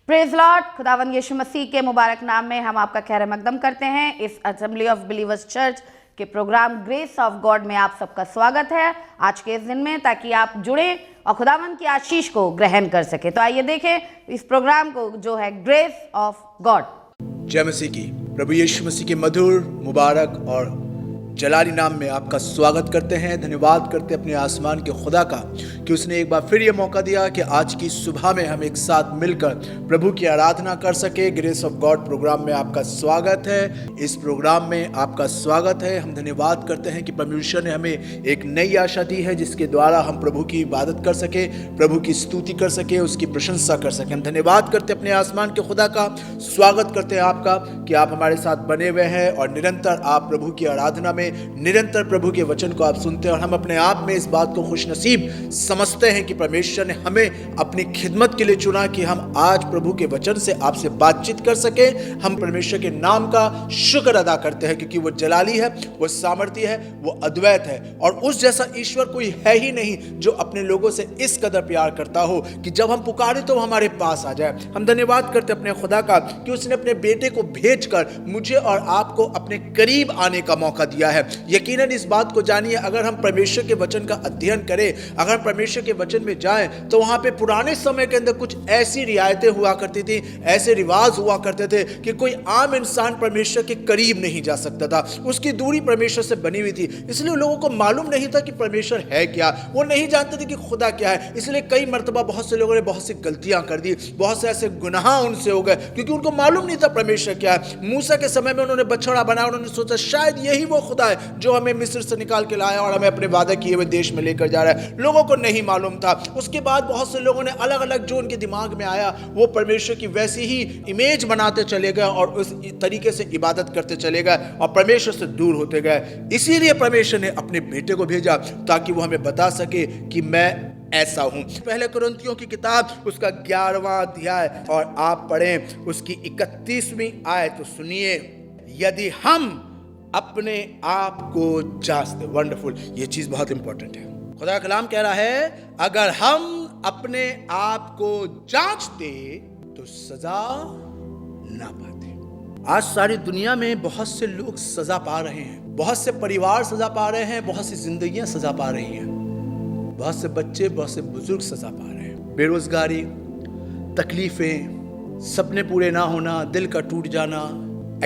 Praise Lord. खुदावंद यीशु मसीह के मुबारक नाम में हम आपका खैर मकदम करते हैं। इस असेंबली ऑफ बिलीवर्स चर्च के प्रोग्राम ग्रेस ऑफ गॉड में आप सबका स्वागत है आज के इस दिन में, ताकि आप जुड़े और खुदावंद की आशीष को ग्रहण कर सके। तो आइए देखें इस प्रोग्राम को जो है ग्रेस ऑफ गॉड। जय मसीह की। प्रभु यीशु मसीह के मधुर मुबारक और जलाली नाम में आपका स्वागत करते हैं। धन्यवाद करते हैं अपने आसमान के खुदा का कि उसने एक बार फिर ये मौका दिया कि आज की सुबह में हम एक साथ मिलकर प्रभु की आराधना कर सके। ग्रेस ऑफ गॉड प्रोग्राम में आपका स्वागत है। इस प्रोग्राम में आपका स्वागत है। हम धन्यवाद करते हैं कि परमेश्वर ने हमें एक नई आशा दी है जिसके द्वारा हम प्रभु की इबादत कर सके, प्रभु की स्तुति कर सके, उसकी प्रशंसा कर सके। हम धन्यवाद करते हैं अपने आसमान के खुदा का, स्वागत करते हैं आपका कि आप हमारे साथ बने हुए हैं और निरंतर आप प्रभु की आराधना में, निरंतर प्रभु के वचन को आप सुनते हैं। और हम अपने आप में इस बात को खुशनसीब समझते हैं कि परमेश्वर ने हमें अपनी खिदमत के लिए चुना कि हम आज प्रभु के वचन से आपसे बातचीत कर सके। हम परमेश्वर के नाम का शुक्र अदा करते हैं क्योंकि वो जलाली है, वो सामर्थी है, वो अद्वैत है और उस जैसा ईश्वर कोई है ही नहीं जो अपने लोगों से इस कदर प्यार करता हो कि जब हम पुकारे तो हमारे पास आ जाए। हम धन्यवाद करते हैं अपने खुदा का कि उसने अपने बेटे को भेजकर मुझे और आपको अपने करीब आने का मौका दिया है। यकीनन इस बात को जानिए, अगर हम परमेश्वर के वचन का अध्ययन करें, अगर हम परमेश्वर के वचन में जाएं, तो वहां पे पुराने समय के अंदर कुछ ऐसी रियायतें हुआ करती थी, ऐसे रिवाज हुआ करते थे कि कोई आम इंसान परमेश्वर के करीब नहीं जा सकता था। उसकी दूरी परमेश्वर से बनी हुई थी। इसलिए लोगों को मालूम नहीं था कि परमेश्वर है क्या, वो नहीं जानते थे कि खुदा क्या है। इसलिए कई मर्तबा बहुत से लोगों ने बहुत सी गलतियां कर दी, बहुत से ऐसे गुनाह उनसे हो गए क्योंकि उनको मालूम नहीं था परमेश्वर क्या है। मूसा के समय में उन्होंने बछड़ा बनाया, उन्होंने सोचा शायद यही वो खुदा है जो हमें मिस्र से निकाल के लाया और हमें अपने वादा किए हुए देश में लेकर जा रहा है। लोगों को नहीं मालूम था। उसके बाद बहुत से लोगों ने अलग अलग जो उनके दिमाग में आया वो परमेश्वर की वैसी ही इमेज बनाते चले गए और उस तरीके से इबादत करते चले गए और परमेश्वर से दूर होते गए। इसीलिए परमेश्वर ने अपने बेटे को भेजा ताकि वो हमें बता सके कि मैं ऐसा हूं। पहले कुरिन्थियों की किताब उसका 11वां अध्याय और आप पढ़ें उसकी 31वीं आयत। तो सुनिए, यदि हम अपने आप को जांचते, वंडरफुल, ये चीज बहुत इंपॉर्टेंट है। खुदा का कलाम कह रहा है अगर हम अपने आप को जांचते तो सजा ना पाते। आज सारी दुनिया में बहुत से लोग सजा पा रहे हैं, बहुत से परिवार सजा पा रहे हैं, बहुत सी जिंदगियां सजा पा रही हैं, बहुत से बच्चे, बहुत से बुजुर्ग सजा पा रहे हैं। बेरोजगारी, तकलीफें, सपने पूरे ना होना, दिल का टूट जाना,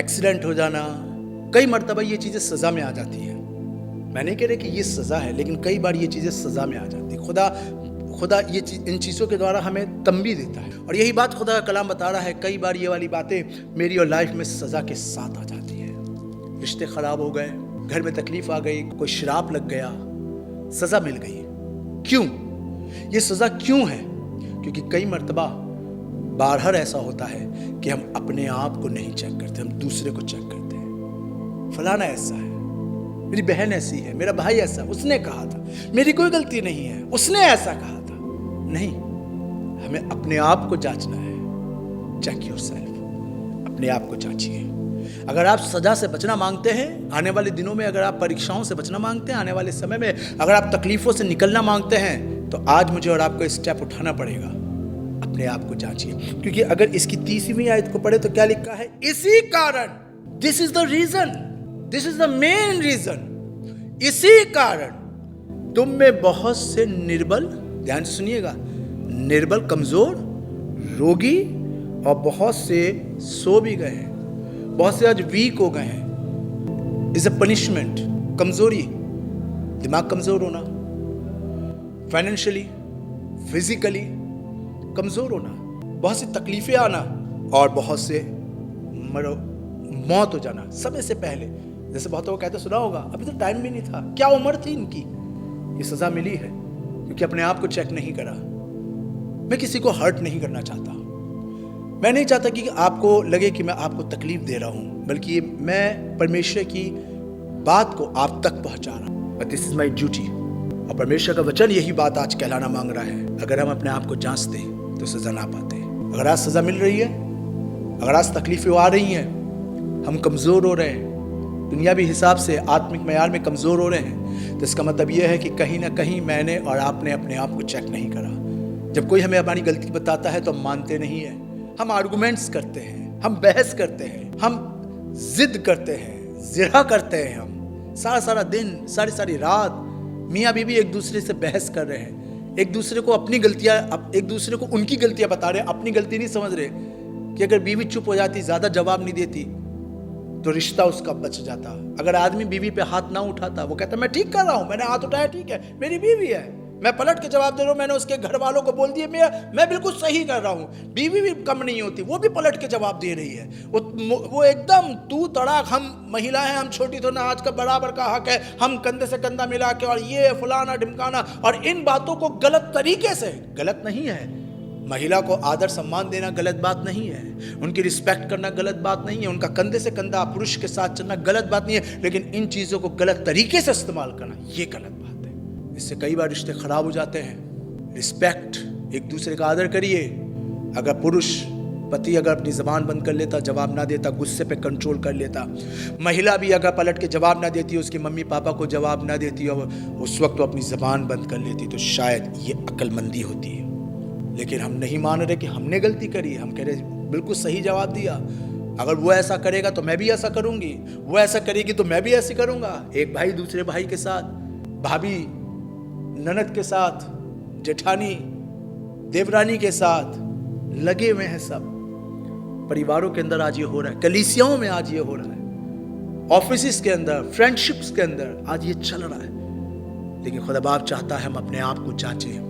एक्सीडेंट हो जाना, कई मर्तबा ये चीजें सजा में आ जाती है। मैं नहीं कह रहा कि ये सजा है, लेकिन कई बार ये चीजें सजा में आ जाती है। खुदा ये इन चीजों के द्वारा हमें तंबी देता है और यही बात खुदा का कलाम बता रहा है। कई बार ये वाली बातें मेरी और लाइफ में सजा के साथ आ जाती है। रिश्ते खराब हो गए, घर में तकलीफ आ गई, कोई शराब लग गया, सजा मिल गई। क्यों? ये सजा क्यों है? क्योंकि कई मर्तबा बार ऐसा होता है कि हम अपने आप को नहीं चेक करते, हम दूसरे को चेक करते हैं। फलाना ऐसा है, मेरी बहन ऐसी है, मेरा भाई ऐसा, उसने कहा था, मेरी कोई गलती नहीं है, उसने ऐसा कहा था। नहीं, हमें अपने आप को जांचना है। चेक योरसेल्फ, अपने आप को जांचिए। अगर आप सजा से बचना मांगते हैं आने वाले दिनों में, अगर आप परीक्षाओं से बचना मांगते हैं आने वाले समय में, अगर आप तकलीफों से निकलना मांगते हैं, तो आज मुझे और आपको स्टेप उठाना पड़ेगा। अपने आप को जांचिए, क्योंकि अगर इसकी 30वीं आयत को पढ़े तो क्या लिखा है? इसी कारण, this is the reason, this is the main reason, इसी कारण तुम में बहुत से निर्बल, ध्यान से सुनिएगा, निर्बल, कमजोर, रोगी और बहुत से सो भी गए हैं। बहुत से आज वीक हो गए हैं। Is a punishment. कमजोरी, दिमाग कमजोर होना, फाइनेंशियली, फिजिकली कमजोर होना, बहुत सी तकलीफें आना और बहुत से मौत हो जाना समय से पहले। जैसे बहुत लोग कहते सुना होगा, अभी तो टाइम भी नहीं था, क्या उम्र थी इनकी। ये सजा मिली है क्योंकि अपने आप को चेक नहीं करा। मैं किसी को हर्ट नहीं करना चाहता। मैं नहीं चाहता कि आपको लगे कि मैं आपको तकलीफ दे रहा हूं, बल्कि मैं परमेश्वर की बात को आप तक पहुंचा रहा हूं। This is my duty. और परमेश्वर का वचन यही बात आज कहलाना मांग रहा है। अगर हम अपने आप को जांचते तो सजा ना पाते। अगर आज सजा मिल रही है, अगर आज तकलीफें आ रही हैं, हम कमजोर हो रहे हैं, दुनियावी हिसाब से आत्मिक मयार में कमजोर हो रहे हैं, तो इसका मतलब यह है कि कहीं ना कहीं मैंने और आपने अपने आप को चेक नहीं करा। जब कोई हमें हमारी गलती बताता है तो हम मानते नहीं है, हम आर्गुमेंट्स करते हैं, हम बहस करते हैं, हम जिद करते हैं, जिरह करते हैं, हम सारा दिन सारी रात मियाँ बीवी एक दूसरे से बहस कर रहे हैं, एक दूसरे को अपनी गलतियां, एक दूसरे को उनकी गलतियां बता रहे हैं, अपनी गलती नहीं समझ रहे कि अगर बीवी चुप हो जाती, ज्यादा जवाब नहीं देती तो रिश्ता उसका बच जाता। अगर आदमी बीवी पे हाथ ना उठाता, वो कहता मैं ठीक कर रहा हूं, मैंने हाथ उठाया, ठीक है, मेरी बीवी है, मैं पलट के जवाब दे रहा हूं, मैंने उसके घर वालों को बोल दिया मैं बिल्कुल सही कर रहा हूं, बीवी भी कम नहीं होती, वो भी पलट के जवाब दे रही है, वो एकदम तू तड़ाक, हम महिला हैं, हम छोटी तो ना, आज का बराबर का हक है, हम कंधे से कंधा मिला के, और ये फलाना ढिमकाना, और इन बातों को गलत तरीके से, गलत नहीं है, महिला को आदर सम्मान देना गलत बात नहीं है, उनकी रिस्पेक्ट करना गलत बात नहीं है, उनका कंधे से कंधा पुरुष के साथ चलना गलत बात नहीं है, लेकिन इन चीजों को गलत तरीके से इस्तेमाल करना ये गलत बात है। इससे कई बार रिश्ते खराब हो जाते हैं। रिस्पेक्ट, एक दूसरे का आदर करिए। अगर पति अगर अपनी जबान बंद कर लेता, जवाब ना देता, गुस्से पे कंट्रोल कर लेता, महिला भी अगर पलट के जवाब ना देती, उसके मम्मी पापा को जवाब ना देती और उस वक्त वो अपनी जबान बंद कर लेती, तो शायद ये अक्लमंदी होती है। लेकिन हम नहीं मान रहे कि हमने गलती करी, हम कह रहे बिल्कुल सही जवाब दिया, अगर वो ऐसा करेगा तो मैं भी ऐसा करूंगी, वो ऐसा करेगी तो मैं भी ऐसे करूंगा। एक भाई दूसरे भाई के साथ, भाभी ननद के साथ, जेठानी देवरानी के साथ लगे हुए हैं सब। परिवारों के अंदर आज ये हो रहा है, कलीसियाओं में आज ये हो रहा है, ऑफिस के अंदर, फ्रेंडशिप्स के अंदर आज ये चल रहा है। लेकिन खुदा बाप चाहता है हम अपने आप को जांचें।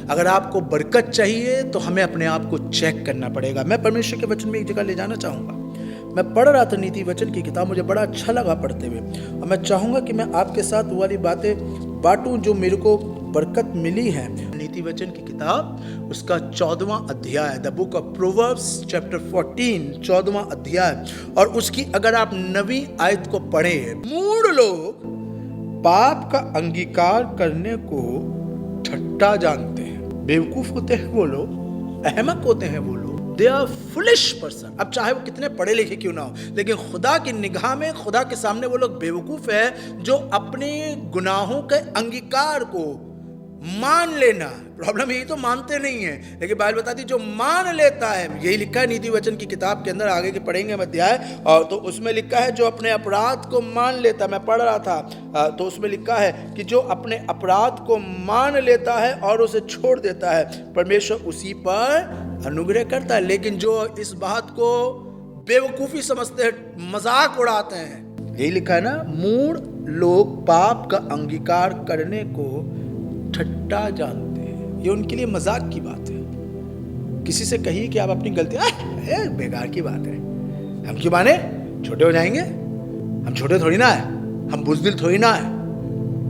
अगर आपको बरकत चाहिए तो हमें अपने आप को चेक करना पड़ेगा। मैं परमेश्वर के वचन में एक जगह ले जाना चाहूंगा। मैं पढ़ रहा था नीति वचन की किताब, मुझे बड़ा अच्छा लगा पढ़ते हुए, और मैं चाहूंगा कि मैं आपके साथ वो वाली बातें बांटूं जो मेरे को बरकत मिली है। नीति वचन की किताब, उसका 14वां अध्याय, the book of proverbs chapter 14, 14वां अध्याय, और उसकी अगर आप 9वीं आयत को पढ़ें, मूढ़ लोग पाप का अंगीकार करने को ठट्टा जानते हैं। बेवकूफ होते हैं वो लोग, अहमक होते हैं वो लोग, दे आर फुलिश पर्सन। अब चाहे वो कितने पढ़े लिखे क्यों ना हो, लेकिन खुदा की निगाह में, खुदा के सामने वो लोग बेवकूफ है जो अपने गुनाहों के अंगीकार को मान लेना। प्रॉब्लम यही तो मानते नहीं है, लेकिन बाइबल बताती जो मान लेता है, यही लिखा है नीति वचन की किताब के अंदर, आगे के पढ़ेंगे हम अध्याय, और तो उसमें लिखा है जो अपने अपराध को मान लेता, मैं पढ़ रहा था तो उसमें लिखा है कि जो अपने अपराध को मान लेता है और उसे छोड़ देता है, परमेश्वर उसी पर अनुग्रह करता है। लेकिन जो इस बात को बेवकूफी समझते हैं, मजाक उड़ाते हैं, यही लिखा है ना, मूढ़ लोग पाप का अंगीकार करने को ठट्टा जानते हैं। ये उनके लिए मजाक की बात है। किसी से कहिए कि आप अपनी गलती, बेकार की बात है, हम क्यों माने, छोटे हो जाएंगे, हम छोटे थोड़ी ना है, हम बुज़दिल थोड़ी ना है।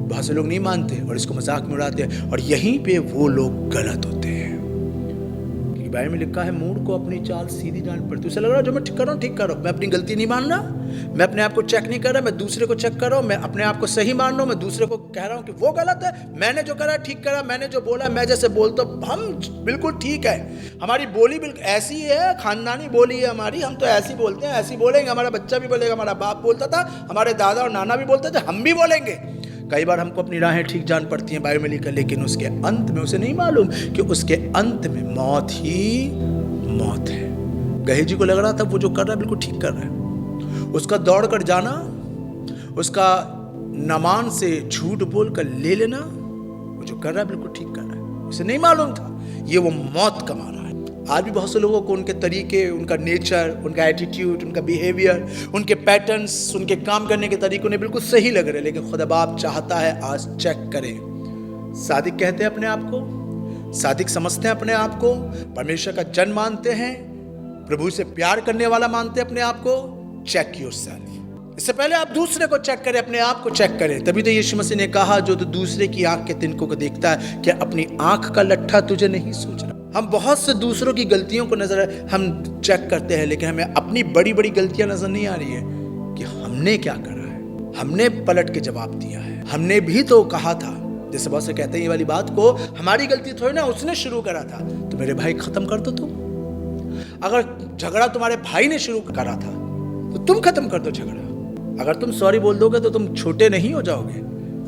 बहुत से लोग नहीं मानते और इसको मजाक में उड़ाते हैं, और यहीं पे वो लोग गलत होते हैं। क्योंकि बाइबल में लिखा है मूढ़ को अपनी चाल सीधी जान पड़ती। उसे लग रहा है जो मैं ठीक कर रहा हूँ ठीक कर रहा हूँ, मैं अपनी गलती नहीं मान रहा, मैं अपने आप को चेक नहीं कर रहा, मैं दूसरे को चेक कर रहा हूँ, मैं अपने आप को सही मान रहा हूँ, मैं दूसरे को कह रहा हूँ कि वो गलत है, मैंने जो करा ठीक करा, मैंने जो बोला, मैं जैसे बोलता हम बिल्कुल ठीक है, हमारी बोली बिल्कुल ऐसी है, खानदानी बोली है हमारी, हम तो ऐसी बोलते हैं, ऐसी बोलेंगे, हमारा बच्चा भी बोलेगा, हमारा बाप बोलता था, हमारे दादा और नाना भी बोलते थे, हम भी बोलेंगे। कई बार हमको अपनी राहें ठीक जान पड़ती हैं बाइबल में लिखा, लेकिन उसके अंत में उसे नहीं मालूम कि उसके अंत में मौत ही मौत है। गहेजी को लग रहा था वो जो कर रहा है बिल्कुल ठीक कर रहा है, उसका दौड़ कर जाना, उसका नमान से झूठ बोल कर ले लेना, वो जो कर रहा है बिल्कुल ठीक कर रहा है, उसे नहीं मालूम था ये वो मौत कमा रहा है। आज भी बहुत से लोगों को उनके तरीके, उनका नेचर, उनका एटीट्यूड, उनका बिहेवियर, उनके पैटर्न्स, उनके काम करने के तरीके उन्हें बिल्कुल सही लग रहे हैं, लेकिन खुदा बाप चाहता है आज चेक करें। सादिक कहते हैं अपने आप को, सादिक समझते हैं अपने आप को, परमेश्वर का जन मानते हैं, प्रभु से प्यार करने वाला मानते हैं अपने आप को। Check yourself. इससे पहले आप दूसरे को चेक करें, अपने आप को चेक करें। तभी तो यीशु मसीह ने कहा जो तो दूसरे की आंख के तिनकों को देखता है, क्या अपनी आंख का लट्ठा तुझे नहीं सोच रहा। हम बहुत से दूसरों की गलतियों को नजर हम चेक करते हैं, लेकिन हमें अपनी बड़ी बड़ी गलतियां नजर नहीं आ रही है कि हमने क्या करा है। हमने पलट के जवाब दिया है, हमने भी तो कहा था, जैसे बहुत से कहते हैं ये वाली बात को हमारी गलती थोड़ी ना, उसने शुरू करा था, तो मेरे भाई खत्म कर दो तुम। अगर झगड़ा तुम्हारे भाई ने शुरू करा था तो तुम खत्म कर दो झगड़ा। अगर तुम सॉरी बोल दोगे तो तुम छोटे नहीं हो जाओगे,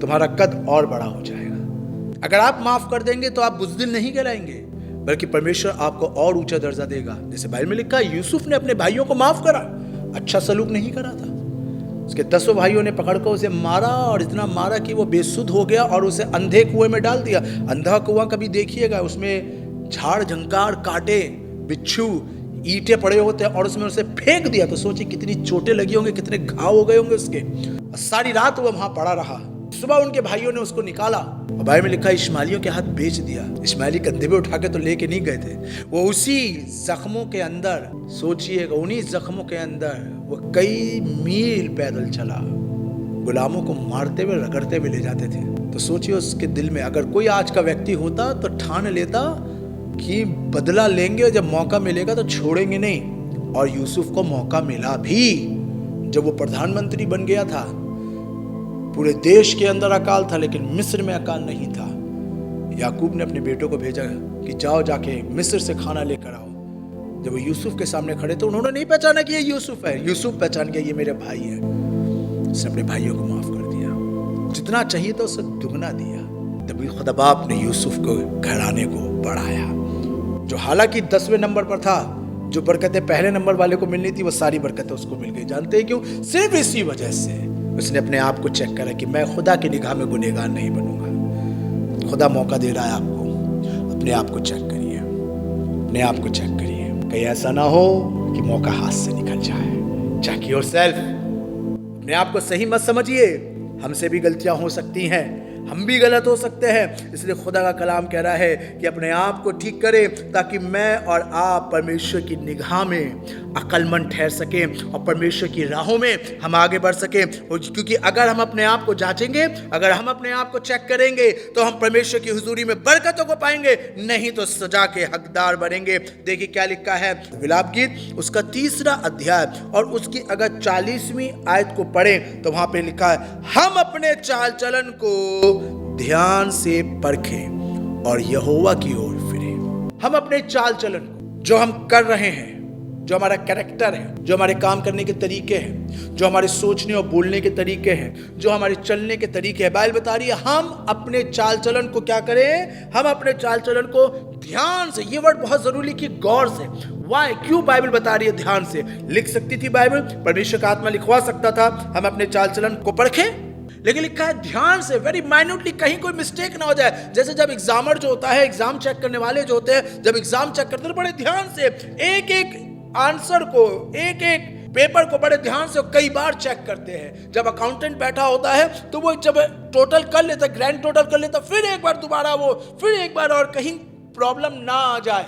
तुम्हारा कद और बड़ा हो जाएगा। अगर आप माफ कर देंगे तो आप बुज़दिल नहीं कहलाएंगे, बल्कि परमेश्वर आपको और ऊंचा दर्जा देगा। जैसे बाइबल में लिखा है, यूसुफ ने अपने भाइयों को माफ करा, अच्छा सलूक नहीं करा था। उसके 10 भाइयों ने पकड़कर उसे मारा और इतना मारा कि वो बेसुध हो गया और उसे अंधे कुएं में डाल दिया। अंधा कुआं कभी देखिएगा, उसमें झाड़ झंकार, कांटे, बिच्छू, ईंटें पड़े होते हैं और उसमें उसे फेंक दिया। तो सोचिए कितनी चोटें लगी होंगी, कितने घाव हो गए होंगे उसके। और सारी रात वो वहां पड़ा रहा। सुबह उनके भाइयों ने उसको निकाला और बाइबल में लिखा इश्माएलियों के हाथ बेच दिया। इश्माएली कंधे पे उठा के तो लेके नहीं गए थे, वो उसी जख्मों के अंदर, सोचिएगा उन्हीं जख्मों के अंदर वो कई मील पैदल चला, गुलामों को मारते हुए रगड़ते हुए ले जाते थे। तो सोचिए उसके दिल में अगर कोई आज का व्यक्ति होता तो ठान लेता कि बदला लेंगे और जब मौका मिलेगा तो छोड़ेंगे नहीं। और यूसुफ को मौका मिला भी, जब वो प्रधानमंत्री बन गया था। पूरे देश के अंदर अकाल था लेकिन मिस्र में अकाल नहीं था। याकूब ने अपने बेटों को भेजा कि जाओ जाके मिस्र से खाना लेकर आओ। जब वो यूसुफ के सामने खड़े तो उन्होंने नहीं पहचाना कि ये यूसुफ है। यूसुफ पहचान गया ये मेरे भाई है। उसने अपने भाइयों को माफ कर दिया, जितना चाहिए था उससे दुगना दिया। तभी खुदा बाप ने यूसुफ को घराने को बढ़ाया, जो हालांकि 10वें नंबर पर था। जो बरकतें पहले नंबर वाले को मिलनी थी वो सारी बरकतें उसको मिल गई। जानते हैं क्यों? सिर्फ इसी वजह से उसने अपने आप को चेक करा कि मैं खुदा की निगाह में गुनहगार नहीं बनूंगा। खुदा मौका दे रहा है आपको, अपने आप को चेक करिए, अपने आप को चेक करिए, कहीं ऐसा ना हो कि मौका हाथ से निकल जाए। चेक योरसेल्फ, अपने आप को सही मत समझिए। हमसे भी गलतियां हो सकती हैं, हम भी गलत हो सकते हैं। इसलिए खुदा का कलाम कह रहा है कि अपने आप को ठीक करें ताकि मैं और आप परमेश्वर की निगाह में अक्लमंद ठहर सकें और परमेश्वर की राहों में हम आगे बढ़ सकें। क्योंकि अगर हम अपने आप को जांचेंगे, अगर हम अपने आप को चेक करेंगे तो हम परमेश्वर की हुजूरी में बरकतों को पाएंगे, नहीं तो सजा के हकदार बनेंगे। देखिए क्या लिखा है विलाप गीत उसका 3रा अध्याय और उसकी अगर 40वीं आयत को पढ़ें तो वहां पे लिखा है, हम अपने चाल चलन को ध्यान से परखें और यहोवा की ओर फिरें। हम अपने चाल चलन को, जो हम कर रहे हैं, जो हमारा कैरेक्टर है, जो हमारे काम करने के तरीके हैं, जो हमारे सोचने और बोलने के तरीके हैं, जो हमारे चलने के तरीके हैं, बाइबल बता रही है हम अपने चाल चलन को क्या करें? हम अपने चाल चलन को ध्यान से, ये वर्ड बहुत जरूरी कि गौर से। वाई, क्यों बाइबल बता रही है ध्यान से? लिख सकती थी बाइबल, परमेश्वर का आत्मा लिखवा सकता था हम अपने चाल चलन को परखें, लेकिन लिखा है ध्यान से, वेरी माइन्यूटली, कहीं कोई मिस्टेक ना हो जाए। जैसे जब एग्जामर जो होता है, एग्जाम चेक करने वाले जो होते हैं, जब एग्जाम चेक करते हैं बड़े ध्यान से एक एक आंसर को, एक एक पेपर को बड़े ध्यान से कई बार चेक करते हैं। जब अकाउंटेंट बैठा होता है तो वो जब टोटल कर लेता, ग्रैंड टोटल कर लेता, फिर एक बार दोबारा वो, फिर एक बार, और कहीं प्रॉब्लम ना आ जाए।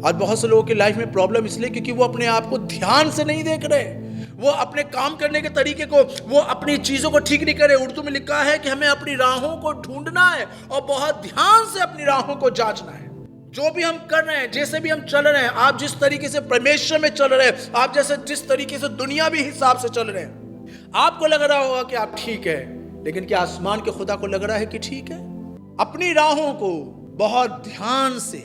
आज बहुत से लोगों की लाइफ में प्रॉब्लम इसलिए क्योंकि वो अपने आप को ध्यान से नहीं देख रहे, वो अपने काम करने के तरीके को, वो अपनी चीजों को ठीक नहीं करे। उर्दू में लिखा है कि हमें अपनी राहों को ढूंढना है और बहुत ध्यान से अपनी राहों को जांचना है। जो भी हम कर रहे हैं, जैसे भी हम चल रहे हैं, आप जिस तरीके से परमेश्वर में चल रहे हैं, आप जैसे जिस तरीके से दुनियावी हिसाब से चल रहे हैं, आपको लग रहा होगा कि आप ठीक है, लेकिन क्या आसमान के खुदा को लग रहा है कि ठीक है? अपनी राहों को बहुत ध्यान से,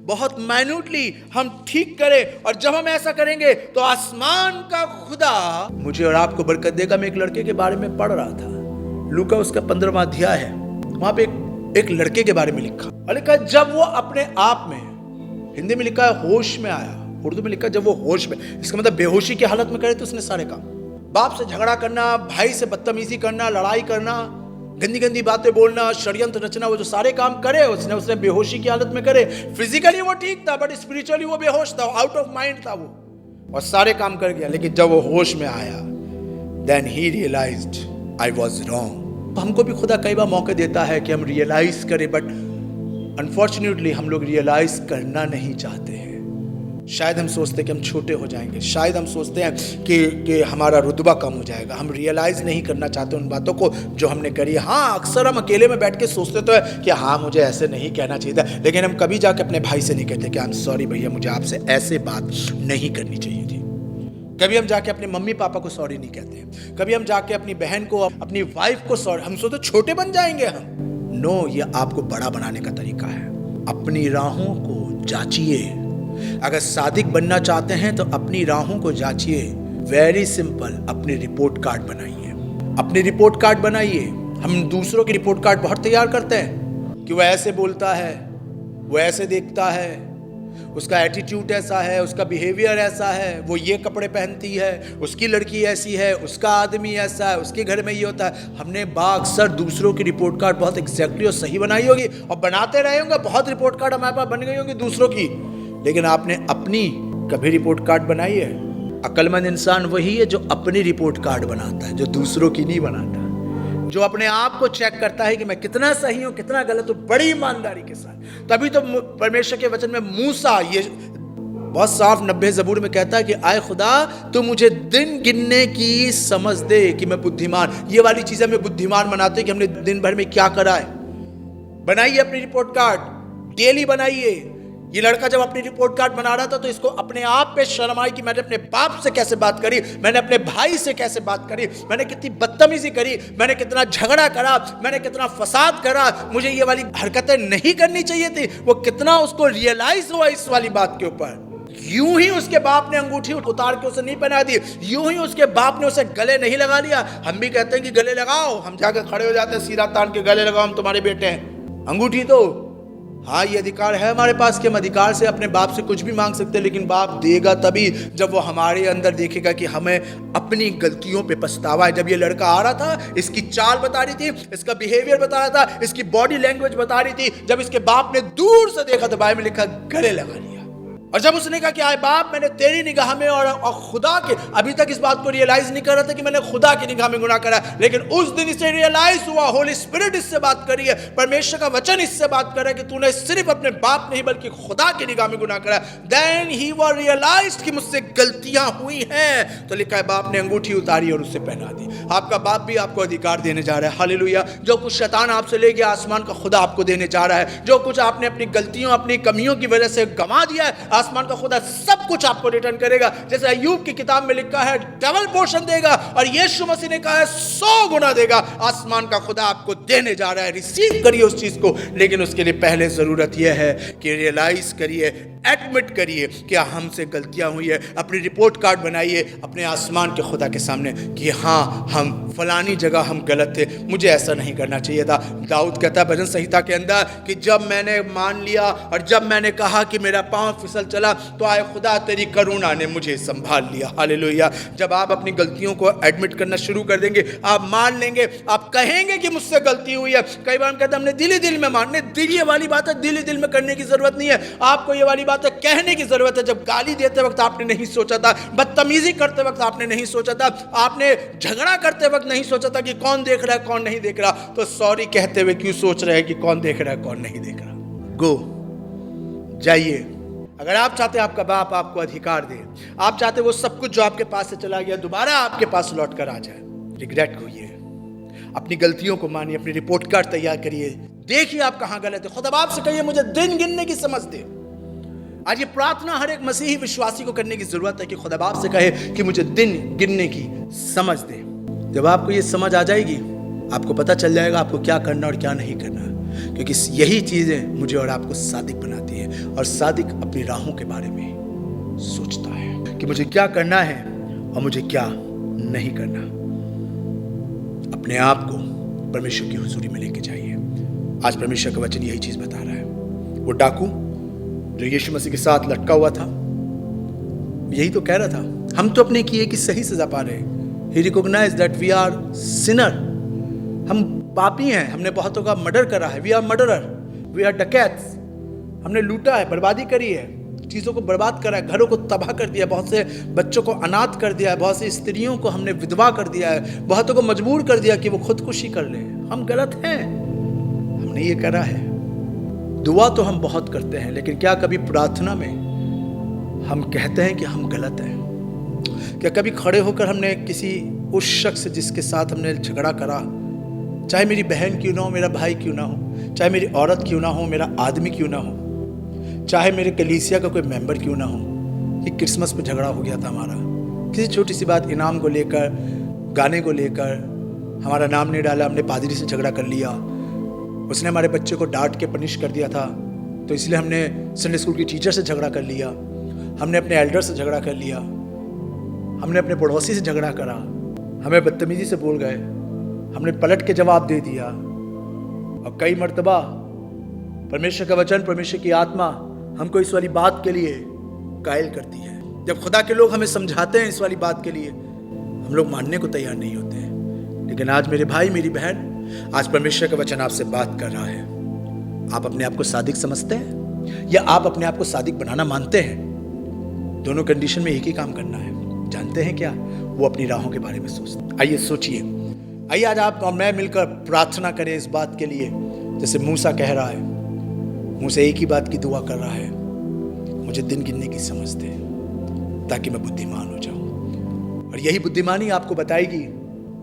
बहुत माइन्यूटली हम ठीक करें, और जब हम ऐसा करेंगे तो आसमान का खुदा मुझे और आपको बरकत देगा। मैं एक लड़के के बारे में पढ़ रहा था, लूका उसका 15वां अध्याय है, वहां पे एक लड़के के बारे में लिखा, और लिखा जब वो अपने आप में, हिंदी में लिखा है होश में आया, उर्दू में लिखा जब वो होश में, इसका मतलब बेहोशी की हालत में करे तो उसने सारे काम, बाप से झगड़ा करना, भाई से बदतमीजी करना, लड़ाई करना, गंदी गंदी बातें बोलना, षड्यंत्र रचना, वो जो सारे काम करे उसने बेहोशी की हालत में करे। फिजिकली वो ठीक था बट स्पिरिचुअली वो बेहोश था, आउट ऑफ माइंड था वो, और सारे काम कर गया। लेकिन जब वो होश में आया, देन ही रियलाइज्ड आई वाज रॉन्ग। हमको भी खुदा कई बार मौके देता है कि हम रियलाइज करें, बट अनफॉर्चुनेटली हम लोग रियलाइज करना नहीं चाहते हैं। शायद हम सोचते हैं कि हम छोटे हो जाएंगे, शायद हम सोचते हैं कि हमारा रुतबा कम हो जाएगा। हम रियलाइज नहीं करना चाहते उन बातों को जो हमने करी। हाँ, अक्सर हम अकेले में बैठ के सोचते तो है कि हाँ मुझे ऐसे नहीं कहना चाहिए था, लेकिन हम कभी जाके अपने भाई से नहीं कहते कि आई एम सॉरी भैया, मुझे आपसे ऐसे बात नहीं करनी चाहिए थी। कभी हम जाके अपने मम्मी पापा को सॉरी नहीं कहते, कभी हम जाके अपनी बहन को, अपनी वाइफ को सॉरी, हम सोचते छोटे बन जाएंगे हम। नो, ये आपको बड़ा बनाने का तरीका है। अपनी राहों को जांचिए। अगर सादिक बनना चाहते हैं तो अपनी राहों को जांचिए। वेरी सिंपल, अपनी रिपोर्ट कार्ड बनाइए, अपनी रिपोर्ट कार्ड बनाइए। हम दूसरों की रिपोर्ट कार्ड बहुत तैयार करते हैं कि वो ऐसे बोलता है, वो ऐसे देखता है, उसका एटीट्यूड ऐसा है, उसका बिहेवियर ऐसा है, वो ये कपड़े पहनती है, उसकी लड़की ऐसी है, उसका आदमी ऐसा है, उसके घर में ये होता है। हमने अक्सर दूसरों की रिपोर्ट कार्ड बहुत एग्जैक्टली और सही बनाई होगी और बनाते रहे होंगे, बहुत रिपोर्ट कार्ड हमारे पास बन गई होंगी दूसरों की, लेकिन आपने अपनी कभी रिपोर्ट कार्ड बनाई है? अक्लमंद इंसान वही है जो अपनी रिपोर्ट कार्ड बनाता है, जो दूसरों की नहीं बनाता, जो अपने आप को चेक करता है कि मैं कितना सही हूं, कितना गलत हूं, बड़ी ईमानदारी के साथ। तभी तो परमेश्वर के वचन में मूसा ये बहुत साफ 90 ज़बूर में कहता है कि आए खुदा तू मुझे दिन गिनने की समझ दे कि मैं बुद्धिमान। ये वाली चीजें हमें बुद्धिमान बनाते हैं कि हमने दिन भर में क्या करा है। बनाइए अपनी रिपोर्ट कार्ड, डेली बनाइए। ये लड़का जब अपनी रिपोर्ट कार्ड बना रहा था तो इसको अपने आप पे शर्म आई कि मैंने अपने बाप से कैसे बात करी, मैंने अपने भाई से कैसे बात करी, मैंने कितनी बदतमीजी करी, मैंने कितना झगड़ा करा, मैंने कितना फसाद करा, मुझे ये वाली हरकतें नहीं करनी चाहिए थी। वो कितना उसको रियलाइज हुआ इस वाली बात के ऊपर। यूं ही उसके बाप ने अंगूठी उतार के उसे नहीं पहना दी, यूं ही उसके बाप ने उसे गले नहीं लगा लिया। हम भी कहते हैं कि गले लगाओ, हम जाकर खड़े हो जाते हैं सीरा तान के, गले लगाओ हम तुम्हारे बेटे हैं। अंगूठी तो हाँ ये अधिकार है हमारे पास कि हम अधिकार से अपने बाप से कुछ भी मांग सकते हैं, लेकिन बाप देगा तभी जब वो हमारे अंदर देखेगा कि हमें अपनी गलतियों पे पछतावा है। जब ये लड़का आ रहा था, इसकी चाल बता रही थी, इसका बिहेवियर बता रहा था, इसकी बॉडी लैंग्वेज बता रही थी, जब इसके बाप ने दूर से देखा तो बाइबल में लिखा गले लगा लिया। और जब उसने कहा कि आए बाप मैंने तेरी निगाह में और खुदा के, अभी तक इस बात को रियलाइज नहीं कर रहा था कि मैंने खुदा की निगाह में गुनाह करा, लेकिन उस दिन इसे रियलाइज हुआ, होली स्पिरिट इससे बात कर रही है, परमेश्वर का वचन इससे बात कर रहा है कि तूने सिर्फ अपने बाप नहीं बल्कि खुदा की निगाह में गुनाह करा। देन ही वाज रियलाइज्ड कि मुझसे गलतियां हुई हैं, तो लिखा है बाप ने अंगूठी उतारी और उससे पहना दी। आपका बाप भी आपको अधिकार देने जा रहा है। हालेलुया। जो कुछ शैतान आपसे ले गया, आसमान का खुदा आपको देने जा रहा है। जो कुछ आपने अपनी गलतियों, अपनी कमियों की वजह से गंवा दिया है, आसमान का खुदा सब कुछ आपको रिटर्न करेगा। जैसे अय्यूब की किताब में लिखा है डबल पोर्शन देगा, और यीशु मसीह ने कहा है 100 गुना देगा। आसमान का खुदा आपको देने जा रहा है, रिसीव करिए उस चीज को। लेकिन उसके लिए पहले जरूरत यह है कि रियलाइज करिए, एडमिट करिए कि हमसे गलतियां हुई है। अपनी रिपोर्ट कार्ड बनाइए अपने आसमान के खुदा के सामने कि हाँ हम फलानी जगह हम गलत थे, मुझे ऐसा नहीं करना चाहिए था। दाऊद कहता है भजन संहिता के अंदर कि जब मैंने मान लिया और जब मैंने कहा कि मेरा पांव फिसल चला, तो आए खुदा तेरी करुणा ने मुझे संभाल लिया। हालेलुया। जब आप अपनी गलतियों को एडमिट करना शुरू कर देंगे, आप मान लेंगे, आप कहेंगे कि मुझसे गलती हुई है। कई बार हम कहते हैं हमने दिल ही दिल में मानने, दिल ये वाली बात है, दिल ही दिल में करने की जरूरत नहीं है। आपको ये वाली बात है कहने की जरूरत है। जब गाली देते वक्त आपने नहीं सोचा था, बदतमीजी करते वक्त आपने नहीं सोचा था, आपने झगड़ा करते वक्त नहीं सोचा था कि कौन देख रहा है कौन नहीं देख रहा, तो सॉरी कहते हुए क्यों सोच रहे हैं कि कौन देख रहा है कौन नहीं देख रहा। गो, जाइए। अगर आप चाहते हैं आपका बाप आपको अधिकार दे, आप चाहते वो सब कुछ जो आपके पास से चला गया दोबारा आपके पास लौट कर आ जाए, रिग्रेट होइए, अपनी गलतियों को मानिए, अपनी रिपोर्ट कार्ड तैयार करिए, देखिए आप कहां गलत है। खुदा बाप से कहिए मुझे दिन गिनने की समझ दे। आज ये प्रार्थना हर एक मसीही विश्वासी को करने की जरूरत है कि खुदा बाप से कहे कि मुझे दिन गिनने की समझ दे। जब आपको ये समझ आ जाएगी, आपको पता चल जाएगा आपको क्या करना और क्या नहीं करना, क्योंकि यही चीजें मुझे और आपको सादिक बनाती है। और सादिक अपनी राहों के बारे में सोचता है कि मुझे क्या करना है और मुझे क्या नहीं करना। अपने आप को परमेश्वर की हुजूरी में लेके जाइए। आज परमेश्वर का वचन यही चीज बता रहा है। वो डाकू जो यीशु मसीह के साथ लटका हुआ था, यही तो कह रहा था, हम तो अपने किए की सही सजा पा रहे हैं। He recognized that we are sinner. हम पापी हैं, हमने बहुतों का मर्डर करा है। We are murderer, we are डकैत्स। हमने लूटा है, बर्बादी करी है, चीज़ों को बर्बाद करा है, घरों को तबाह कर दिया, बहुत से बच्चों को अनाथ कर दिया है, बहुत सी स्त्रियों को हमने विधवा कर दिया है, बहुतों को मजबूर कर दिया कि वो खुदकुशी कर ले। हम गलत हैं, हमने ये करा है। दुआ तो हम बहुत करते हैं, लेकिन क्या कभी प्रार्थना में हम कहते हैं कि हम गलत हैं? क्या कभी खड़े होकर हमने किसी उस शख्स जिसके साथ हमने झगड़ा करा, चाहे मेरी बहन क्यों ना हो, मेरा भाई क्यों ना हो, चाहे मेरी औरत क्यों ना हो, मेरा आदमी क्यों ना हो, चाहे मेरे कलीसिया का कोई मेंबर क्यों ना हो, कि क्रिसमस पे झगड़ा हो गया था हमारा, किसी छोटी सी बात, इनाम को लेकर, गाने को लेकर, हमारा नाम नहीं डाला, हमने पादरी से झगड़ा कर लिया, उसने हमारे बच्चे को डांट के पनिश कर दिया था, तो इसलिए हमने संडे स्कूल की टीचर से झगड़ा कर लिया, हमने अपने एल्डर से झगड़ा कर लिया, हमने अपने पड़ोसी से झगड़ा करा, हमें बदतमीजी से बोल गए, हमने पलट के जवाब दे दिया। और कई मर्तबा परमेश्वर का वचन, परमेश्वर की आत्मा हमको इस वाली बात के लिए कायल करती है। जब खुदा के लोग हमें समझाते हैं इस वाली बात के लिए, हम लोग मानने को तैयार नहीं होते हैं। लेकिन आज मेरे भाई मेरी बहन, आज परमेश्वर का वचन आपसे बात कर रहा है। आप अपने आप को सादिक समझते हैं या आप अपने आप को सादिक बनाना मानते हैं? दोनों कंडीशन में एक ही काम करना है। जानते हैं क्या? वो अपनी राहों के बारे में सोचते हैं। आइए सोचिए, आइए आज आप और मैं मिलकर प्रार्थना करें इस बात के लिए, जैसे मूसा कह रहा है, मूसा एक ही बात की दुआ कर रहा है, मुझे दिन गिनने की समझ दे ताकि मैं बुद्धिमान हो जाऊं। और यही बुद्धिमानी आपको बताएगी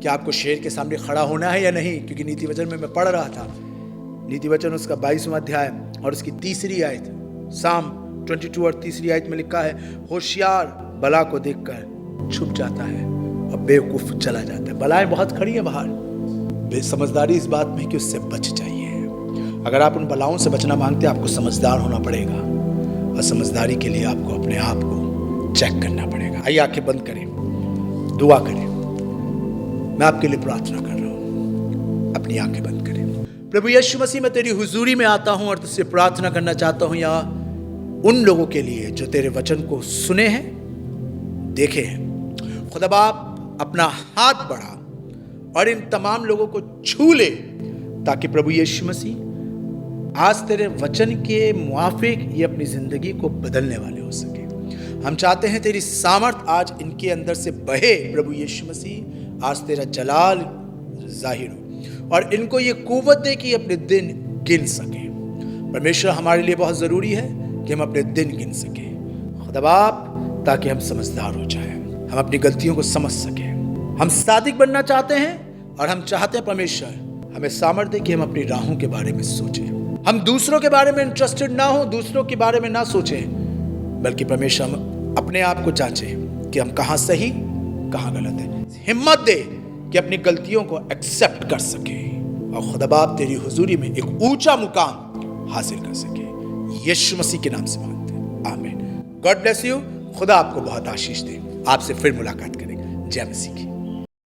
कि आपको शेर के सामने खड़ा होना है या नहीं। क्योंकि नीति वचन में मैं पढ़ रहा था, नीति वचन उसका 22वां अध्याय और उसकी 3री आयत, साम 22 और 3री आयत में लिखा है, होशियार बला को देखकर छुप जाता है और बेवकूफ चला जाता है। बलाएं बहुत खड़ी है बाहर, समझदारी इस बात में कि उससे बच जाइए। अगर आप उन बलाओं से बचना मांगते हैं, आपको समझदार होना पड़ेगा, और समझदारी के लिए आपको अपने आप को चेक करना पड़ेगा। आइए आंखें बंद करें, दुआ करें। मैं आपके लिए प्रार्थना कर रहा हूं, अपनी आंखें बंद करें। प्रभु यीशु मसीह, मैं तेरी हुजूरी में आता हूं और तुझसे प्रार्थना करना चाहता हूं या उन लोगों के लिए जो तेरे वचन को सुने हैं, देखे हैं। खुदा बाप अपना हाथ बढ़ा और इन तमाम लोगों को छू ले, ताकि प्रभु यीशु मसीह आज तेरे वचन के मुआफिक ये अपनी जिंदगी को बदलने वाले हो सके। हम चाहते हैं तेरी सामर्थ आज इनके अंदर से बहे। प्रभु यीशु मसीह, आज तेरा जलाल जाहिर हो और इनको ये कुव्वत दे कि अपने दिन गिन सके। परमेश्वर, हमारे लिए बहुत जरूरी है कि हम अपने दिन गिन सके खुदा बाप, ताकि हम समझदार हो जाए, हम अपनी गलतियों को समझ सके। हम सादिक बनना चाहते हैं और हम चाहते हैं परमेश्वर हमें सामर्थ्य दे कि हम अपनी राहों के बारे में सोचें। हम दूसरों के बारे में इंटरेस्टेड ना हो, दूसरों के बारे में ना सोचें, बल्कि परमेश्वर हम अपने आप को जांचें कि हम कहाँ सही कहाँ गलत है। हिम्मत दे कि अपनी गलतियों को एक्सेप्ट कर सके और खुदा बाप तेरी हुजूरी में एक ऊंचा मुकाम हासिल कर सके। यीशु मसीह के नाम से मांगते हैं, आमीन। God bless you. खुदा आपको बहुत आशीष दे। आपसे फिर मुलाकात करेंगे। जय मसीह की।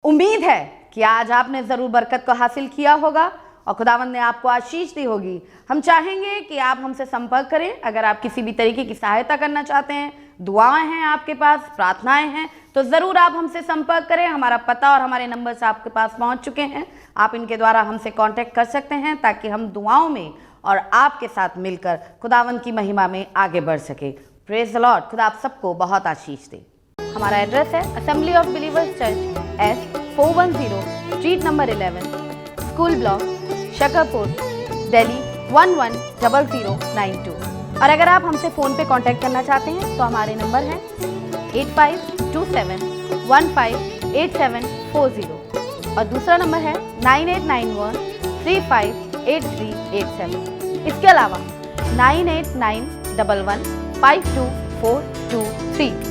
उम्मीद है कि आज आपने जरूर बरकत को हासिल किया होगा और खुदावंद ने आपको आशीष दी होगी। हम चाहेंगे कि आप हमसे संपर्क करें। अगर आप किसी भी तरीके की सहायता करना चाहते हैं, दुआएं हैं आपके पास, प्रार्थनाएं हैं, तो ज़रूर आप हमसे संपर्क करें। हमारा पता और हमारे नंबर्स आपके पास पहुंच चुके हैं। आप इनके द्वारा हमसे कांटेक्ट कर सकते हैं ताकि हम दुआओं में और आपके साथ मिलकर खुदावंद की महिमा में आगे बढ़ सके। Praise the Lord. खुदा आप सबको बहुत आशीष दे। हमारा एड्रेस है assembly of believers church, S410 street number 11, school block, Shakarpur, Delhi 110092। और अगर आप हमसे फ़ोन पे कांटेक्ट करना चाहते हैं तो हमारे नंबर हैं 8527158740 और दूसरा नंबर है 9891358387। इसके अलावा 9891152423